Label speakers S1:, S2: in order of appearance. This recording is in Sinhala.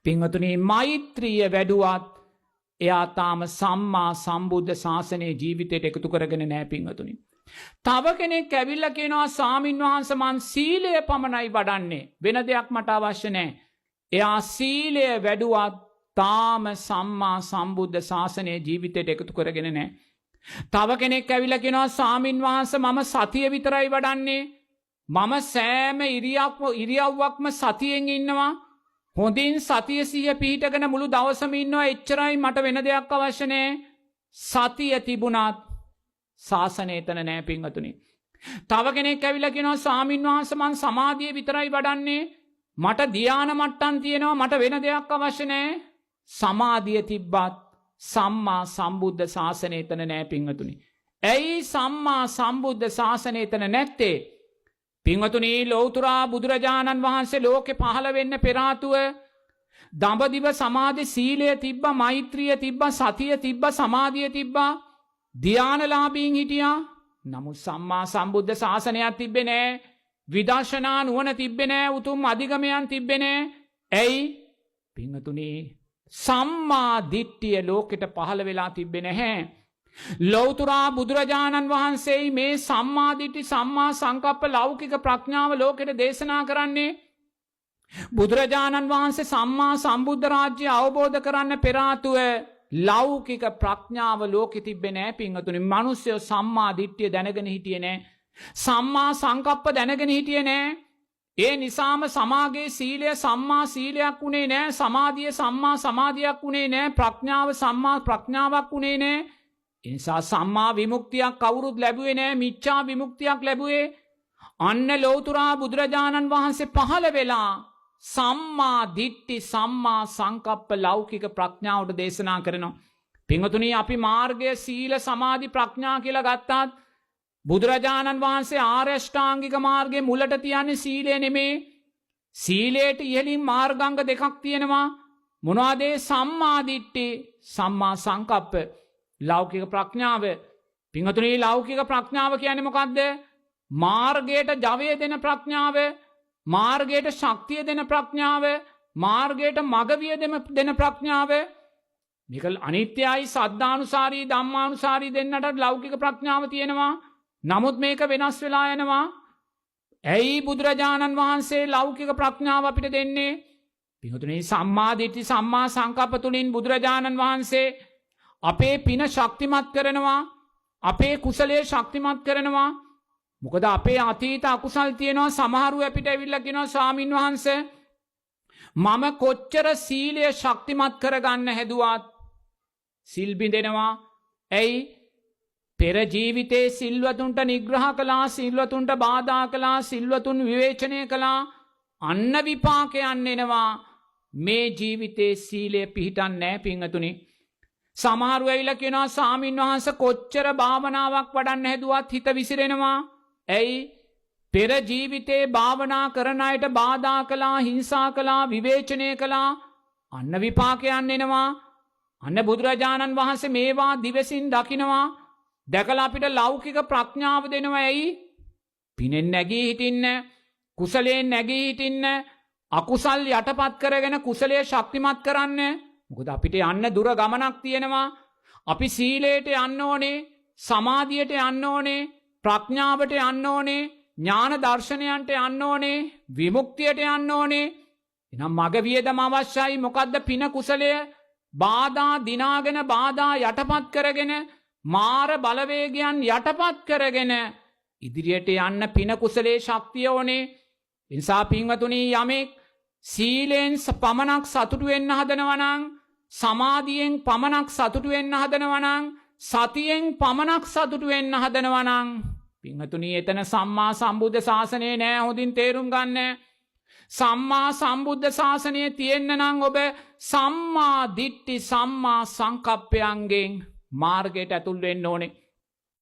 S1: පින්වතුනි මෛත්‍රිය වැඩුවත් එයා තාම සම්මා සම්බුද්ධ ශාසනයේ ජීවිතයට එකතු කරගෙන නැහැ පින්වතුනි. තව කෙනෙක් ඇවිල්ලා කියනවා ස්වාමින් වහන්සේ මං සීලය පමණයි වඩන්නේ වෙන දෙයක් මට අවශ්‍ය නැහැ. එයා සීලය වැඩුවත් තාම සම්මා සම්බුද්ධ ශාසනයේ ජීවිතයට එකතු කරගෙන නැහැ. තව කෙනෙක් ඇවිල්ලා කියනවා ස්වාමින් වහන්සේ මම සතිය විතරයි වඩන්නේ. මම සෑම ඉරියව්වක්ම සතියෙන් ඉන්නවා. හොඳින් සතිය සිහිය පිහිටගෙන මුළු දවසම ඉන්නවා එච්චරයි මට වෙන දෙයක් අවශ්‍ය නැහැ. සතිය තිබුණත් ශාසනය එතන නැහැ පින්වතුනි. තව කෙනෙක් ඇවිල්ලා කියනවා ස්වාමින් වහන්සේ මං සමාධිය විතරයි වඩන්නේ. මට ධ්‍යාන මට්ටම් තියෙනවා මට වෙන දෙයක් අවශ්‍ය නැහැ. සමාධිය තිබ්බත් සම්මා සම්බුද්ධ ශාසනය එතන නැහැ පින්වතුනි. ඇයි සම්මා සම්බුද්ධ ශාසනය එතන නැත්තේ? පින්වතුනි ලෞතුරා බුදුරජාණන් වහන්සේ ලෝකෙ පහළ වෙන්න පෙර ආතුව දඹදිව සමාධි සීලය තිබ්බා, මෛත්‍රිය තිබ්බා, සතිය තිබ්බා, සමාධිය තිබ්බා, ධ්‍යානලාභීන් හිටියා. නමුත් සම්මා සම්බුද්ධ ශාසනයක් තිබ්බේ නැහැ. විදර්ශනා නුවණ තිබ්බේ නැහැ. උතුම් අධිගමයන් තිබ්බේ නැහැ. ඇයි? පින්වතුනි සම්මා දිට්ඨිය ලෝකෙට පහළ වෙලා තිබ්බේ නැහැ. ලෞතුරා බුදුරජාණන් වහන්සේ මේ සම්මා දිට්ඨි සම්මා සංකප්ප ලෞකික ප්‍රඥාව ලෝකෙට දේශනා කරන්නේ. බුදුරජාණන් වහන්සේ සම්මා සම්බුද්ධ රාජ්‍ය අවබෝධ කරන්න පෙර ආතුව ලෞකික ප්‍රඥාව ලෝකෙ තිබ්බේ නැහැ පින්වතුනි. මිනිස්සු සම්මා දිට්ඨිය දැනගෙන හිටියේ නැහැ. සම්මා සංකප්ප දැනගෙන හිටියේ නැහැ. ඒ නිසාම සමාගයේ සීලය සම්මා සීලයක් වුණේ නැහැ. සමාධිය සම්මා සමාධියක් වුණේ නැහැ. ප්‍රඥාව සම්මා ප්‍රඥාවක් වුණේ නැහැ. ඒ නිසා සම්මා විමුක්තියක් කවුරුත් ලැබුවේ නැහැ. මිච්ඡා විමුක්තියක් ලැබුවේ අන්න ලෞතුරා බුදුරජාණන් වහන්සේ පහළ වෙලා සම්මා දිට්ඨි සම්මා සංකප්ප ලෞකික ප්‍රඥාවට දේශනා කරනවා. පින්වතුනි අපි මාර්ගය සීල සමාධි ප්‍රඥා කියලා ගත්තාත් බුදුරජාණන් වහන්සේ ආර්ය අෂ්ටාංගික මාර්ගයේ මුලට තියන්නේ සීලය නෙමේ. සීලයට ඉහළින් මාර්ගාංග දෙකක් තියෙනවා. මොනවාද? සම්මා දිට්ඨි සම්මා සංකප්ප ලෞකික ප්‍රඥාව. පින්වතුනි ලෞකික ප්‍රඥාව කියන්නේ මොකද්ද? මාර්ගයට ජවය දෙන ප්‍රඥාව, මාර්ගයට ශක්තිය දෙන ප්‍රඥාව, මාර්ගයට මගවිය දෙන ප්‍රඥාව. මේක අනිත්‍යයි සද්ධානුසාරී ධම්මානුසාරී දෙන්නට ලෞකික ප්‍රඥාව තියෙනවා. නමුත් මේක වෙනස් වෙලා යනවා. ඇයි බුදුරජාණන් වහන්සේ ලෞකික ප්‍රඥාව අපිට දෙන්නේ? පින්වතුනි සම්මා දිට්ඨි සම්මා සංකප්ප තුලින් බුදුරජාණන් වහන්සේ අපේ පින ශක්තිමත් කරනවා. අපේ කුසලයේ ශක්තිමත් කරනවා. මොකද අපේ අතීත අකුසල් තියෙනවා. සමහරු අපිට ඇවිල්ලා කියනවා ස්වාමින් වහන්සේ මම කොච්චර සීලය ශක්තිමත් කරගන්න හැදුවත් සිල් බිඳෙනවා. ඇයි? පෙර ජීවිතේ සිල්වතුන්ට නිග්‍රහ කළා, සිල්වතුන්ට බාධා කළා, සිල්වතුන් විවේචනය කළා. අන්න විපාකයන් එනවා. මේ ජීවිතේ සීලය පිහිටන්නේ නැහැ පින්වතුනි. සමහරු ඇවිල්ලා කියනවා ස්වාමින් වහන්සේ කොච්චර භාවනාවක් වඩන්න හැදුවත් හිත විසිරෙනවා. ඇයි? පෙර ජීවිතේ භාවනා කරන අයට බාධා කළා, හිංසා කළා, විවේචනය කළා. අන්න විපාකයන් එනවා. අන්න බුදුරජාණන් වහන්සේ මේවා දිවසින් දකිනවා. දැකලා අපිට ලෞකික ප්‍රඥාව දෙනවා. ඇයි? පිනෙන් නැගී හිටින්න, කුසලයෙන් නැගී හිටින්න, අකුසල් යටපත් කරගෙන කුසලයේ ශක්තිමත් කරන්න. මොකද අපිට යන්න දුර ගමනක් තියෙනවා. අපි සීලයට යන්න ඕනේ, සමාධියට යන්න ඕනේ, ප්‍රඥාවට යන්න ඕනේ, ඥාන දර්ශනයන්ට යන්න ඕනේ, විමුක්තියට යන්න ඕනේ. එහෙනම් මග වියදම අවශ්‍යයි. මොකද්ද? පින කුසලය බාධා දිනාගෙන බාධා යටපත් කරගෙන මාර බලවේගයන් යටපත් කරගෙන ඉදිරියට යන්න පින කුසලයේ ශක්තිය ඕනේ. ඒ නිසා පින්වතුනි යමෙක් සීලෙන් පමණක් සතුටු වෙන්න හදනවා නම්, සමාධියෙන් පමණක් සතුටු වෙන්න හදනවා නම්, සතියෙන් පමණක් සතුටු වෙන්න හදනවා නම් පින්වතුනි එතන සම්මා සම්බුද්ධ ශාසනය නෑ. හොඳින් තේරුම් ගන්න. සම්මා සම්බුද්ධ ශාසනය තියෙන්න නම් ඔබ සම්මා දිට්ඨි සම්මා සංකප්පයන්ගෙන් මාර්ගයට ඇතුල් වෙන්න ඕනේ.